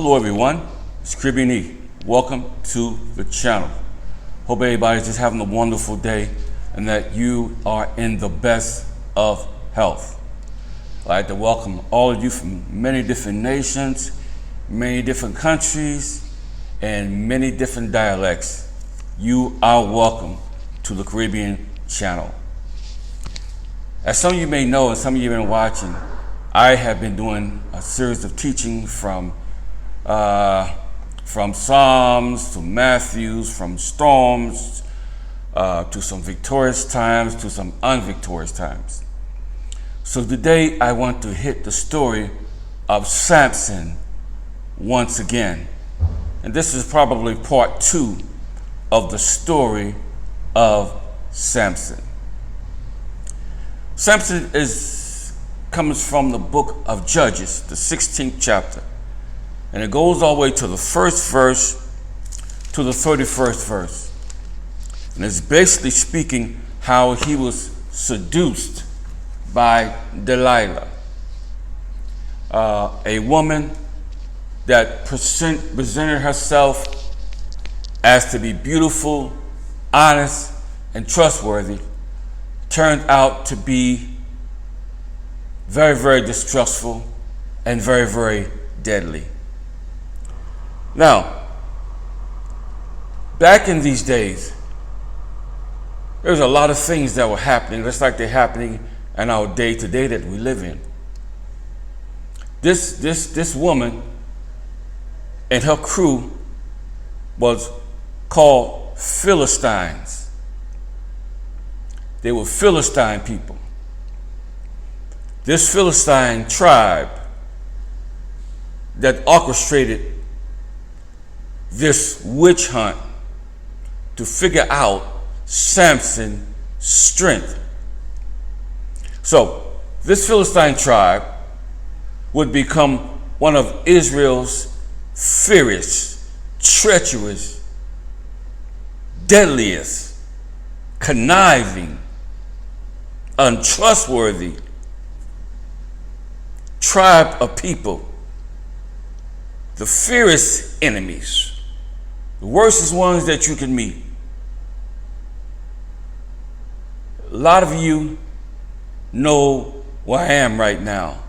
Hello everyone, it's Caribbean E. Welcome to the channel. Hope everybody's just having a wonderful day and that you are in the best of health. I'd like to welcome all of you from many different nations, many different countries, and many different dialects. You are welcome to the Caribbean channel. As some of you may know and some of you have been watching, I have been doing a series of teaching from Psalms to Matthews, from storms to some victorious times to some unvictorious times. So today I want to hit the story of Samson once again. And this is probably part 2 of the story of Samson. Samson comes from the book of Judges, the 16th chapter. And it goes all the way to the first verse to the 31st verse. And it's basically speaking how he was seduced by Delilah, a woman that presented herself as to be beautiful, honest, and trustworthy, turned out to be very, very distrustful and very, very deadly. Now, back in these days, there was a lot of things that were happening, just like they're happening in our day-to-day that we live in. This woman and her crew was called Philistines. They were Philistine people. This Philistine tribe that orchestrated this witch hunt to figure out Samson's strength. So this Philistine tribe would become one of Israel's fiercest, treacherous, deadliest, conniving, untrustworthy tribe of people, the fiercest enemies, the worstest ones that you can meet. A lot of you know where I am right now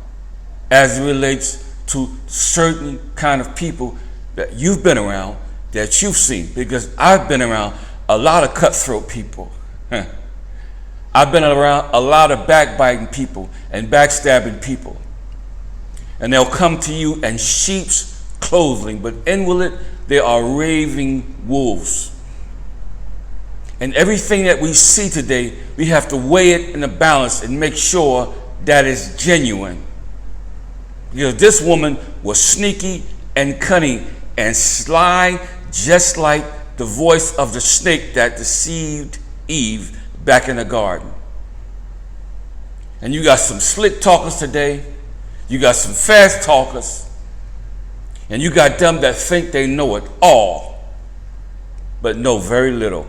as it relates to certain kind of people that you've been around, that you've seen, because I've been around a lot of cutthroat people. I've been around a lot of backbiting people and backstabbing people. And they'll come to you in sheep's clothing, but inwardly they are raving wolves. And everything that we see today, we have to weigh it in a balance and make sure that it's genuine. Because this woman was sneaky and cunning and sly, just like the voice of the snake that deceived Eve back in the garden. And you got some slick talkers today. You got some fast talkers. And you got them that think they know it all, but know very little.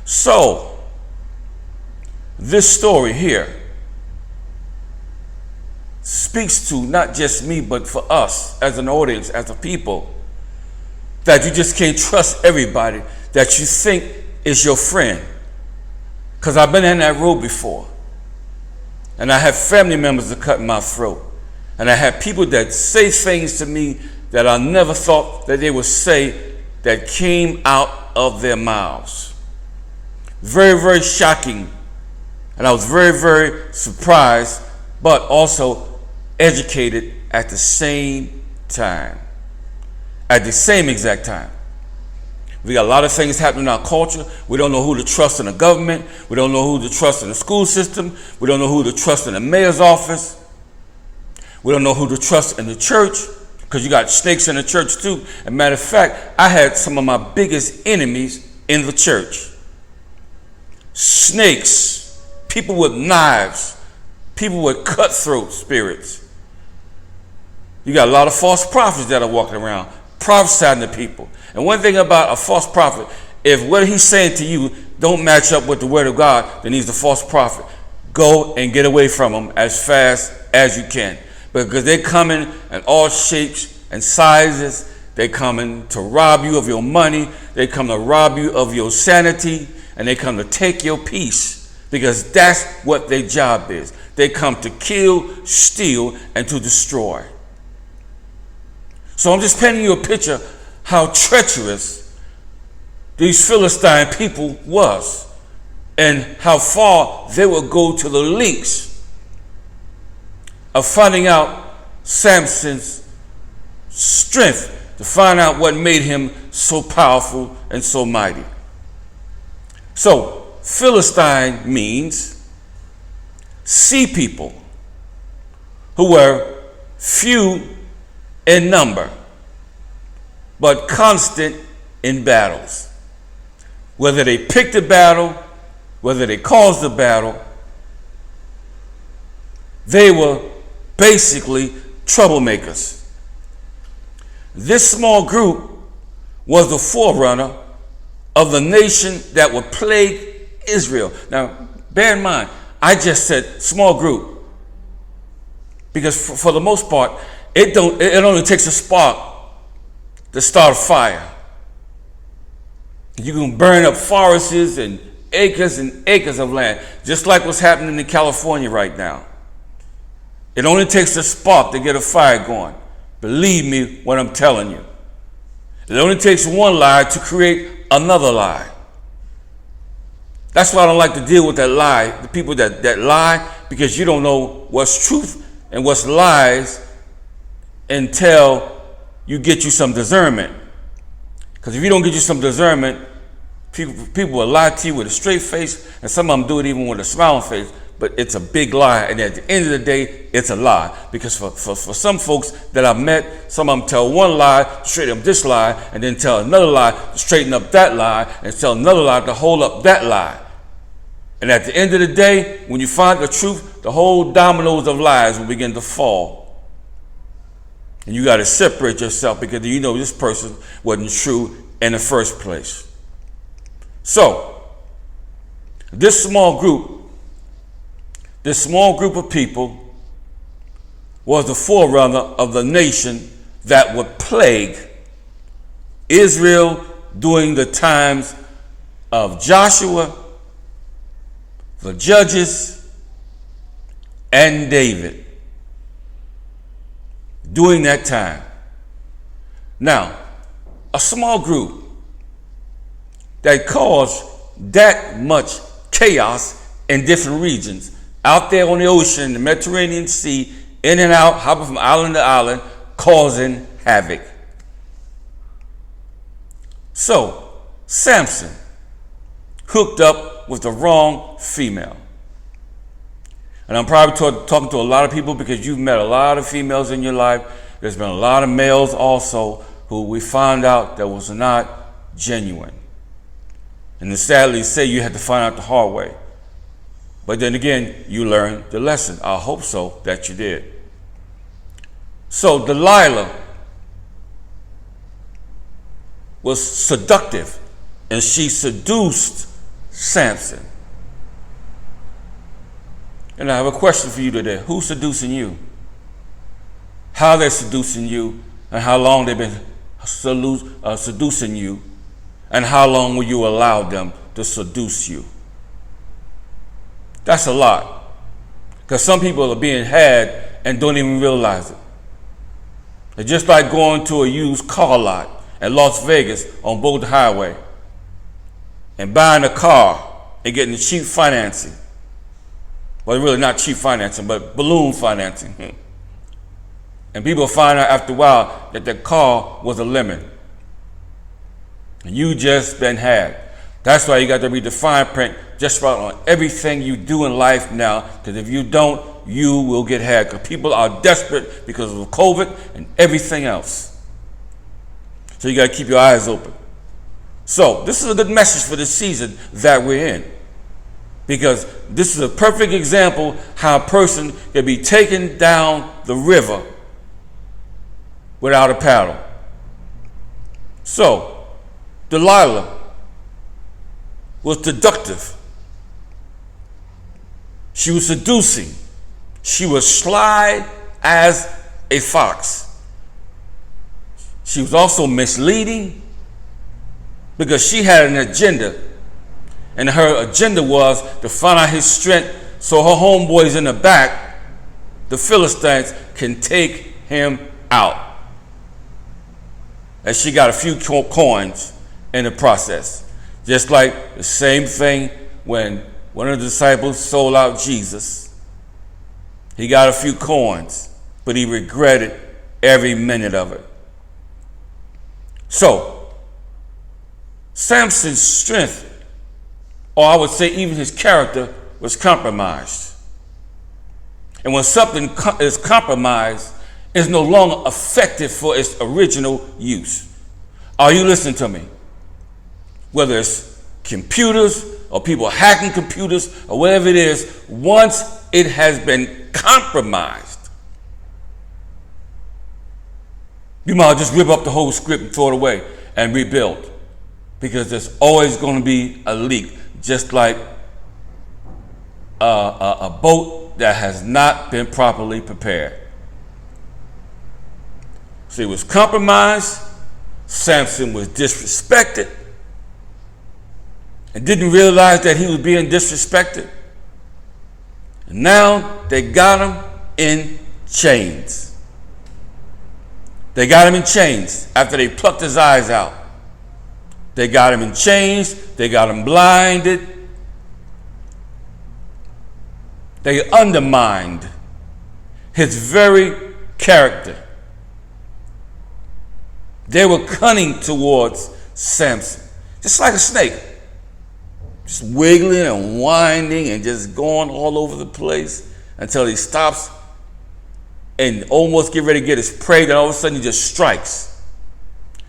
So, this story here speaks to not just me, but for us as an audience, as a people, that you just can't trust everybody that you think is your friend. Because I've been in that road before. And I have family members that cut my throat. And I have people that say things to me that I never thought that they would say, that came out of their mouths. Very, very shocking. And I was very, very surprised, but also educated at the same time. At the same exact time. We got a lot of things happening in our culture. We don't know who to trust in the government. We don't know who to trust in the school system. We don't know who to trust in the mayor's office. We don't know who to trust in the church, because you got snakes in the church too. As a matter of fact, I had some of my biggest enemies in the church. Snakes, people with knives, people with cutthroat spirits. You got a lot of false prophets that are walking around, prophesying to people. And one thing about a false prophet, if what he's saying to you don't match up with the word of God, then he's a false prophet. Go and get away from him as fast as you can. Because they're coming in all shapes and sizes. They come to rob you of your money. They come to rob you of your sanity. And they come to take your peace, because that's what their job is. They come to kill, steal, and to destroy. So I'm just painting you a picture how treacherous these Philistine people was, and how far they would go to the lengths of finding out Samson's strength, to find out what made him so powerful and so mighty. So Philistine means sea people who were few in number, but constant in battles. Whether they picked a battle, whether they caused a battle, they were basically troublemakers. This small group was the forerunner of the nation that would plague Israel. Now, bear in mind, I just said small group, because for the most part, it only takes a spark to start a fire. You can burn up forests and acres of land, just like what's happening in California right now. It only takes a spark to get a fire going. Believe me when I'm telling you. It only takes one lie to create another lie. That's why I don't like to deal with that lie, the people that lie, because you don't know what's truth and what's lies until you get you some discernment. Because if you don't get you some discernment, people will lie to you with a straight face, and some of them do it even with a smiling face, but it's a big lie, and at the end of the day, it's a lie. Because for some folks that I've met, some of them tell one lie to straighten up this lie, and then tell another lie to straighten up that lie, and tell another lie to hold up that lie. And at the end of the day, when you find the truth, the whole dominoes of lies will begin to fall. And you got to separate yourself, because you know this person wasn't true in the first place. So, this small group of people was the forerunner of the nation that would plague Israel during the times of Joshua, the Judges, and David. During that time. Now, a small group that caused that much chaos in different regions, out there on the ocean, the Mediterranean Sea, in and out, hopping from island to island, causing havoc. So, Samson hooked up with the wrong female. And I'm probably talking to a lot of people, because you've met a lot of females in your life. There's been a lot of males also who we found out that was not genuine. And to sadly say, you had to find out the hard way. But then again, you learned the lesson. I hope so that you did. So Delilah was seductive, and she seduced Samson. And I have a question for you today. Who's seducing you? How they're seducing you, and how long they've been seducing you, and how long will you allow them to seduce you? That's a lot. Because some people are being had and don't even realize it. It's just like going to a used car lot at Las Vegas on Boulder Highway and buying a car and getting cheap financing. Well, really not cheap financing, but balloon financing. And people find out after a while that the car was a lemon. And you just been had. That's why you got to read the fine print just about on everything you do in life now, because if you don't, you will get had. Because people are desperate because of COVID and everything else. So you got to keep your eyes open. So this is a good message for the season that we're in, because this is a perfect example how a person can be taken down the river without a paddle. So Delilah was seductive. She was seducing. She was sly as a fox. She was also misleading because she had an agenda. And her agenda was to find out his strength so her homeboys in the back, the Philistines, can take him out. And she got a few coins in the process. Just like the same thing when one of the disciples sold out Jesus. He got a few coins, but he regretted every minute of it. So, Samson's strength, or I would say even his character, was compromised. And when something is compromised, it's no longer effective for its original use. Are you listening to me? Whether it's computers or people hacking computers or whatever it is, once it has been compromised, you might just rip up the whole script and throw it away and rebuild, because there's always going to be a leak, just like a boat that has not been properly prepared. So it was compromised. Samson was disrespected and didn't realize that he was being disrespected. And now they got him in chains. They got him in chains after they plucked his eyes out. They got him in chains. They got him blinded. They undermined his very character. They were cunning towards Samson, just like a snake, just wiggling and winding and just going all over the place until he stops and almost get ready to get his prey. Then all of a sudden he just strikes.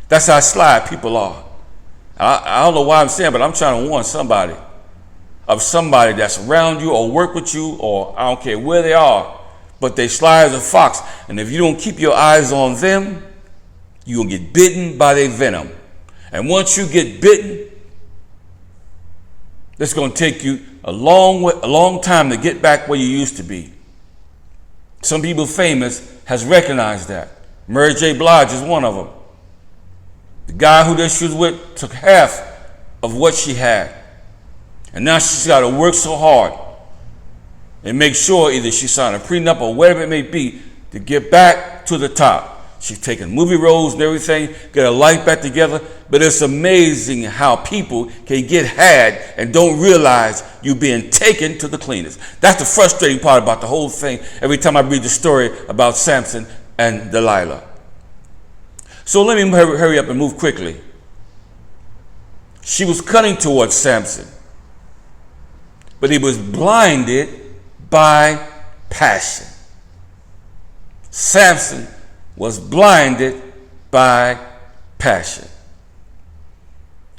That's how sly people are. I don't know why I'm saying, but I'm trying to warn somebody of somebody that's around you or work with you, or I don't care where they are, but they sly as a fox. And if you don't keep your eyes on them, you'll get bitten by their venom. And once you get bitten, it's going to take you a long time to get back where you used to be. Some people famous has recognized that. Mary J. Blige is one of them. The guy who she was with took half of what she had. And now she's got to work so hard and make sure either she signed a prenup or whatever it may be to get back to the top. She's taking movie roles and everything, get her life back together. But it's amazing how people can get had and don't realize you're being taken to the cleaners. That's the frustrating part about the whole thing every time I read the story about Samson and Delilah. So let me hurry up and move quickly. She was cunning towards Samson, but he was blinded by passion. Samson was blinded by passion.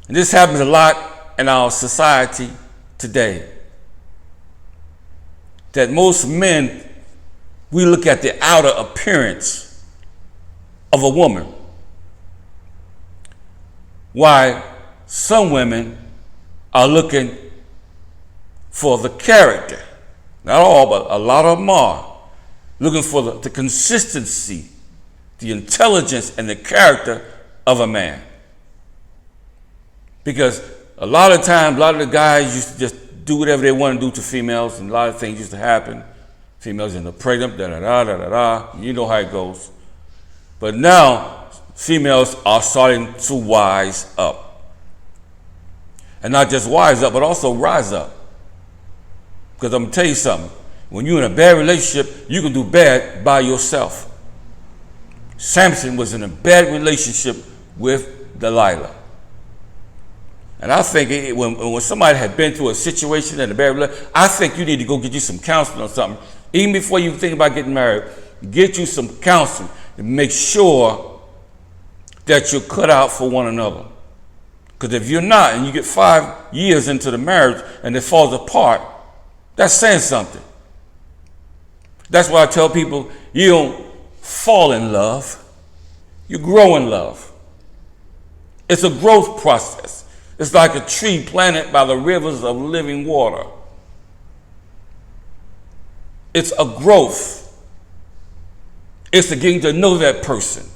And this happens a lot in our society today. That most men, we look at the outer appearance of a woman. Why some women are looking for the character. Not all, but a lot of them are looking for the consistency, the intelligence, and the character of a man. Because a lot of times, a lot of the guys used to just do whatever they want to do to females, and a lot of things used to happen. Females in the pregnant, da-da-da. You know how it goes. But now, females are starting to wise up. And not just wise up, but also rise up. Because I'm going to tell you something. When you're in a bad relationship, you can do bad by yourself. Samson was in a bad relationship with Delilah. And I think when somebody had been through a situation in a bad relationship, I think you need to go get you some counseling or something. Even before you think about getting married, get you some counseling to make sure that you're cut out for one another. Because if you're not, and you get 5 years into the marriage and it falls apart, that's saying something. That's why I tell people, you don't fall in love, you grow in love. It's a growth process. It's like a tree planted by the rivers of living water. It's a growth. It's to getting to know that person.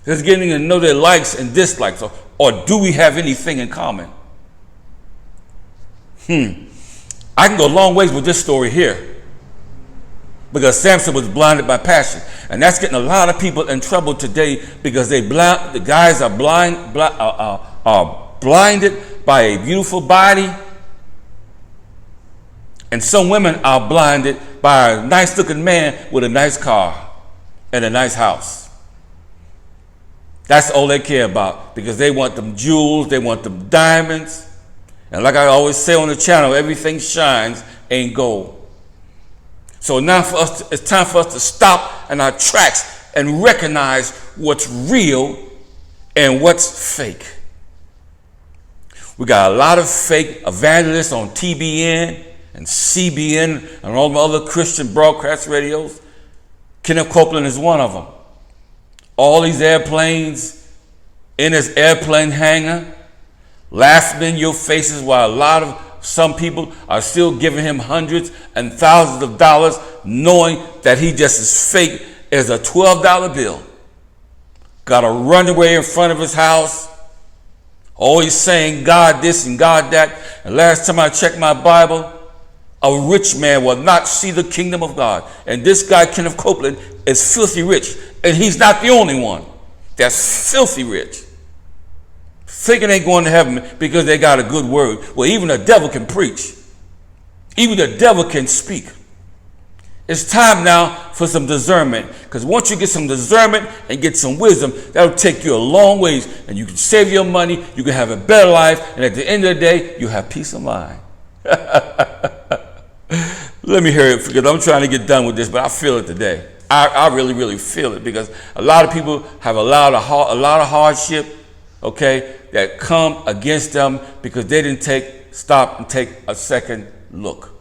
Just getting to know their likes and dislikes. Or do we have anything in common? I can go a long ways with this story here. Because Samson was blinded by passion. And that's getting a lot of people in trouble today because the guys are blinded by a beautiful body. And some women are blinded by a nice looking man with a nice car and a nice house. That's all they care about because they want them jewels, they want them diamonds. And like I always say on the channel, everything shines, ain't gold. So now it's time for us to stop in our tracks and recognize what's real and what's fake. We got a lot of fake evangelists on TBN and CBN and all the other Christian broadcast radios. Kenneth Copeland is one of them. All these airplanes in his airplane hangar, laughing in your faces while some people are still giving him hundreds and thousands of dollars, knowing that he just as fake as a $12 bill. Got a runway in front of his house, always saying God this and God that. And last time I checked my Bible, a rich man will not see the kingdom of God. And this guy, Kenneth Copeland, is filthy rich. And he's not the only one that's filthy rich. Thinking they ain't going to heaven because they got a good word. Well, even the devil can preach. Even the devil can speak. It's time now for some discernment. Because once you get some discernment and get some wisdom, that'll take you a long ways. And you can save your money. You can have a better life. And at the end of the day, you have peace of mind. Let me hear it because I'm trying to get done with this, but I feel it today. I really, really feel it because a lot of people have allowed a lot of hardship, okay, that come against them because they didn't stop and take a second look.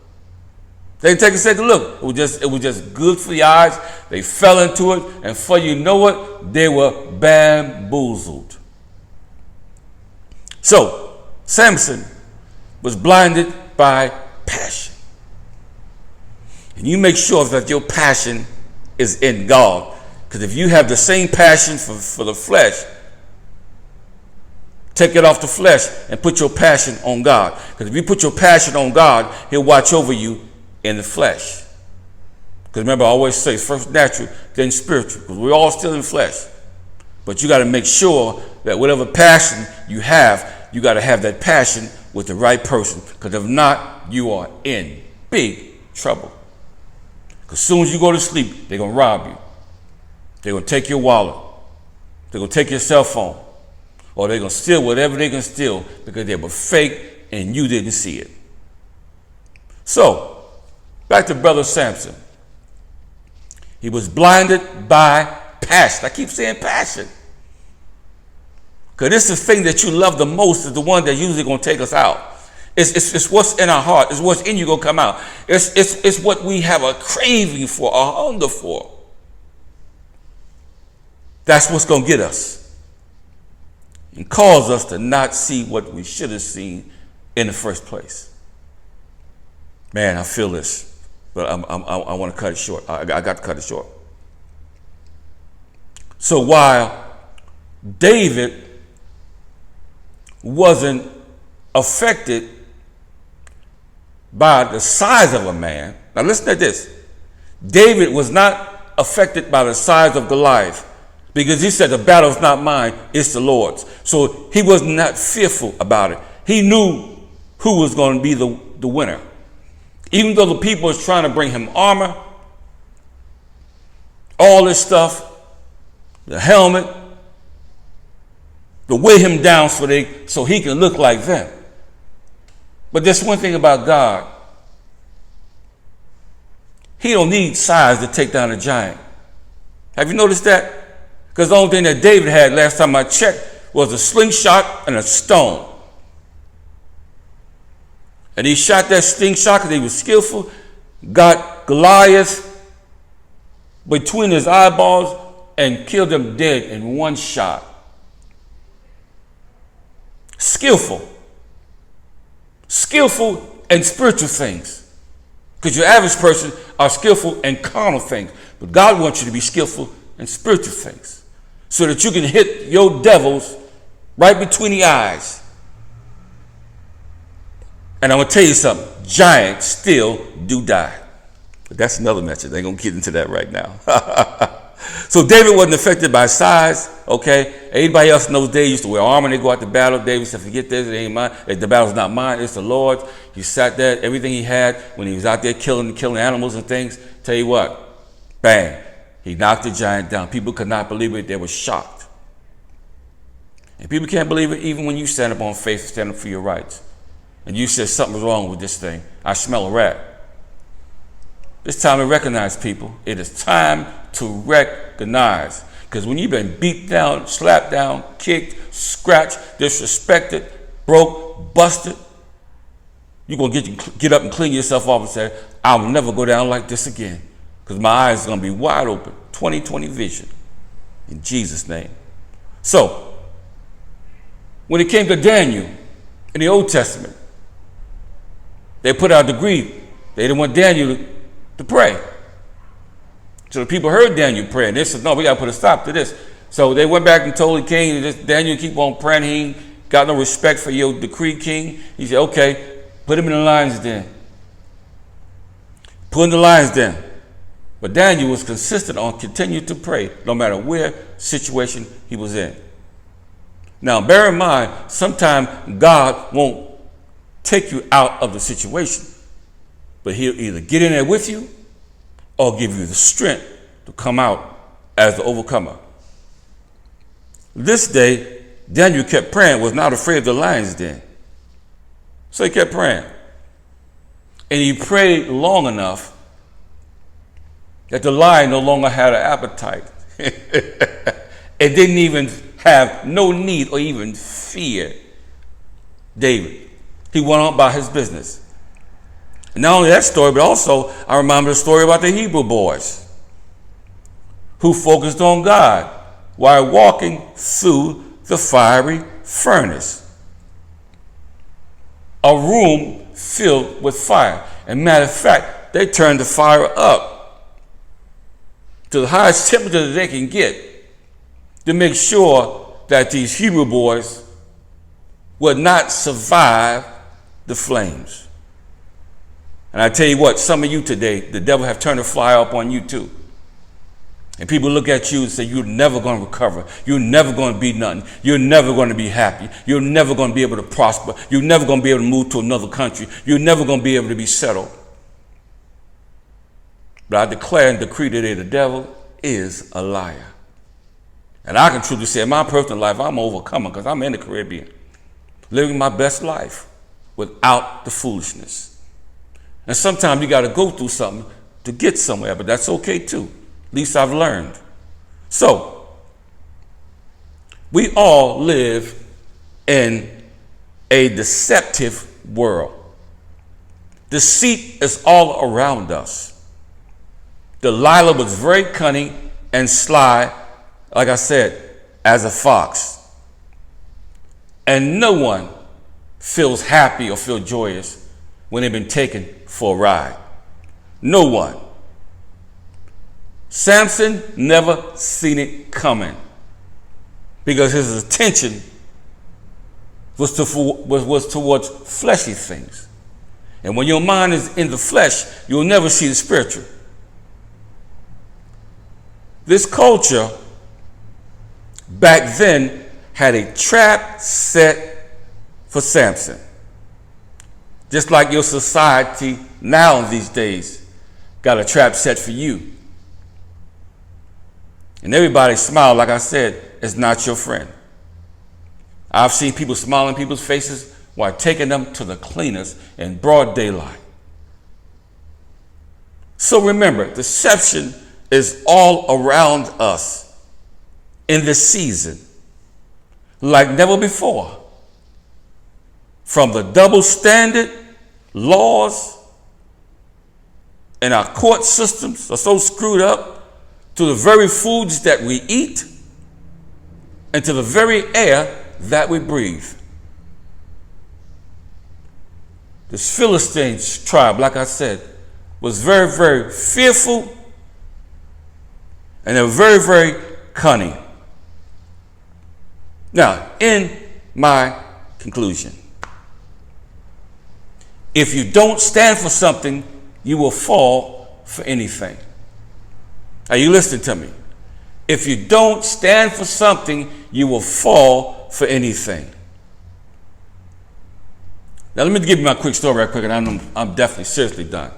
They didn't take a second look. It was just good for the eyes. They fell into it, and for you know what? They were bamboozled. So Samson was blinded by passion. And you make sure that your passion is in God. Because if you have the same passion for the flesh, take it off the flesh and put your passion on God. Because if you put your passion on God, he'll watch over you in the flesh. Because remember, I always say, first natural, then spiritual. Because we're all still in flesh. But you got to make sure that whatever passion you got to have that passion with the right person. Because if not, you are in big trouble. Because as soon as you go to sleep, they're going to rob you. They're going to take your wallet. They're going to take your cell phone. Or they're going to steal whatever they can steal because they were fake and you didn't see it. So, back to Brother Samson. He was blinded by passion. I keep saying passion. Because this is the thing that you love the most is the one that usually going to take us out. It's what's in our heart. It's what's in you going to come out. It's what we have a craving for, a hunger for. That's what's going to get us and cause us to not see what we should have seen in the first place. Man, I feel this, but I want to cut it short. I got to cut it short. So while David wasn't affected by the size of a man. Now listen to this. David was not affected by the size of Goliath because he said the battle is not mine, it's the Lord's. So he was not fearful about it. He knew who was going to be the winner. Even though the people was trying to bring him armor, all this stuff, the helmet, to weigh him down so he can look like them. But there's one thing about God. He don't need size to take down a giant. Have you noticed that? Because the only thing that David had last time I checked was a slingshot and a stone. And he shot that slingshot because he was skillful, got Goliath between his eyeballs and killed him dead in one shot. Skillful in spiritual things. Because your average person are skillful in carnal things. But God wants you to be skillful in spiritual things. so that you can hit your devils right between the eyes. And I'm going to tell you something. Giants still do die. But that's another message. They're going to get into that right now. So David wasn't affected by size, okay? Everybody else in those days used to wear armor and they go out to battle. David said, forget this, it ain't mine. The battle's not mine, it's the Lord's. He sat there, everything he had when he was out there killing animals and things. Tell you what, bang, he knocked the giant down. People could not believe it. They were shocked. And people can't believe it even when you stand up on faith, stand up for your rights. And you said something's wrong with this thing. I smell a rat. It's time to recognize, people. It is time to recognize. Because when you've been beat down, slapped down, kicked, scratched, disrespected, broke, busted, you're going to get up and clean yourself off and say, I will never go down like this again. Because my eyes are going to be wide open. 20/20 vision. In Jesus' name. So, when it came to Daniel in the Old Testament, they put out a decree. They didn't want Daniel to pray. So the people heard Daniel pray, and they said, no, we got to put a stop to this. So they went back and told the king, Daniel, keep on praying. He ain't got no respect for your decree, king. He said, okay, put him in the lion's den. Put him in the lion's den. But Daniel was consistent on continuing to pray, no matter where situation he was in. Now, bear in mind, sometimes God won't take you out of the situation, but he'll either get in there with you or give you the strength to come out as the overcomer. This day, Daniel kept praying, was not afraid of the lion's den. So he kept praying. And he prayed long enough that the lion no longer had an appetite. It didn't even have no need or even fear David. He went on by his business. And not only that story, but also I remember the story about the Hebrew boys who focused on God while walking through the fiery furnace. A room filled with fire. And matter of fact, they turned the fire up to the highest temperature that they can get to make sure that these Hebrew boys would not survive the flames. And I tell you what, some of you today, the devil have turned the fire up on you too. And people look at you and say, you're never going to recover. You're never going to be nothing. You're never going to be happy. You're never going to be able to prosper. You're never going to be able to move to another country. You're never going to be able to be settled. But I declare and decree today, the devil is a liar. And I can truly say in my personal life, I'm an overcomer because I'm in the Caribbean, living my best life without the foolishness. And sometimes you got to go through something to get somewhere, but that's okay too. At least I've learned. So, we all live in a deceptive world. Deceit is all around us. Delilah was very cunning and sly, like I said, as a fox. And no one feels happy or feels joyous when they've been taken for a ride. No one. Samson never seen it coming because his attention was towards fleshy things. And when your mind is in the flesh, you'll never see the spiritual. This culture back then had a trap set for Samson. Just like your society now these days got a trap set for you. And everybody smile, like I said, is not your friend. I've seen people smile in people's faces while taking them to the cleaners in broad daylight. So remember, deception is all around us in this season, like never before. From the double standard laws and our court systems are so screwed up, to the very foods that we eat, and to the very air that we breathe. This Philistine tribe, like I said, was very, very fearful, and they were very, very cunning. Now, in my conclusion, if you don't stand for something, you will fall for anything. Are you listening to me? If you don't stand for something, you will fall for anything. Now, let me give you my quick story right quick, and I'm definitely seriously done.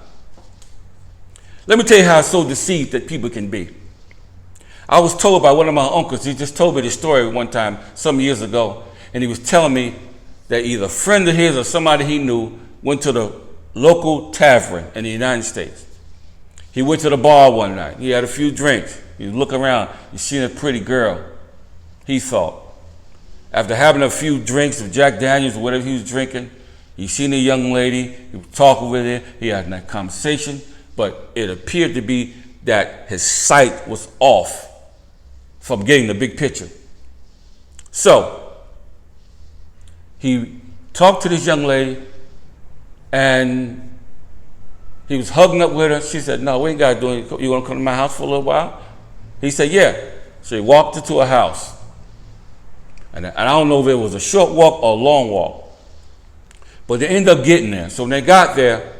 Let me tell you how so deceived that people can be. I was told by one of my uncles, he just told me this story one time, some years ago, and he was telling me that either a friend of his or somebody he knew went to the local tavern in the United States. He went to the bar one night. He had a few drinks. He was looking around. He seen a pretty girl, he thought. After having a few drinks of Jack Daniels or whatever he was drinking, he seen a young lady. He was talking with her. He had a nice conversation, but it appeared to be that his sight was off from getting the big picture. So he talked to this young lady, and he was hugging up with her. She said, "No, we ain't got to do it. You want to come to my house for a little while?" He said, "Yeah." So he walked into a house. And I don't know if it was a short walk or a long walk, but they ended up getting there. So when they got there,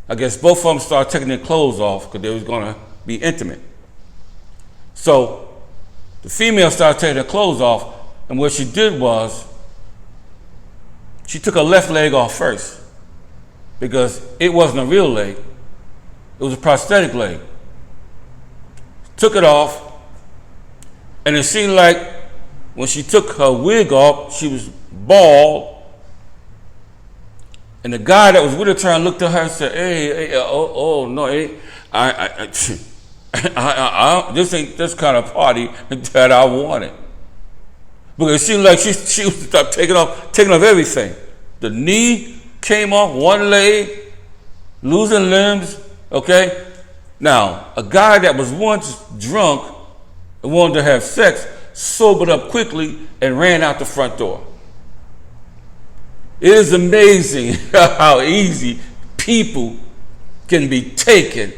I guess both of them started taking their clothes off because they was going to be intimate. So the female started taking her clothes off, and what she did was she took her left leg off first because it wasn't a real leg. It was a prosthetic leg. Took it off, and it seemed like when she took her wig off, she was bald. And the guy that was with her trying looked at her and said, "Hey, no, this ain't this kind of party that I wanted." Because it seemed like she was taking off everything. The knee came off, one leg, losing limbs, okay? Now, a guy that was once drunk and wanted to have sex sobered up quickly and ran out the front door. It is amazing how easy people can be taken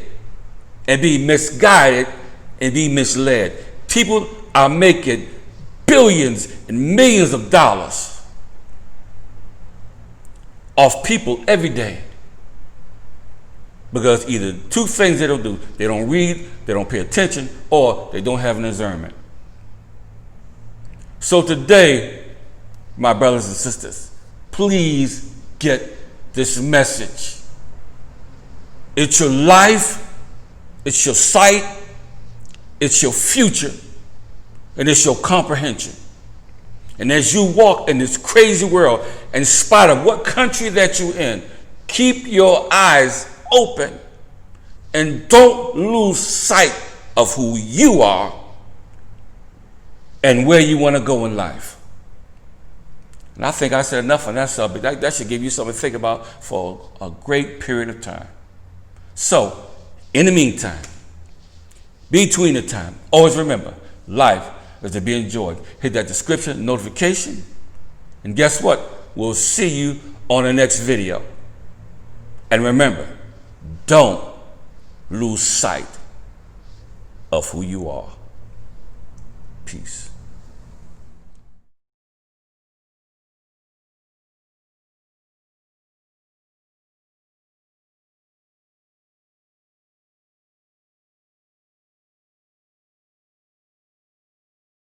and be misguided and be misled. People are making billions and millions of dollars off people every day because either two things they don't do: they don't read, they don't pay attention, or they don't have an discernment. So today, my brothers and sisters, please get this message. It's your life, it's your sight, it's your future, and it's your comprehension. And as you walk in this crazy world, in spite of what country that you're in, keep your eyes open and don't lose sight of who you are and where you want to go in life. And I think I said enough on that subject. That should give you something to think about for a great period of time. So, in the meantime, between the time, always remember, life is to be enjoyed. Hit that description, notification, and guess what? We'll see you on the next video. And remember, don't lose sight of who you are. Peace.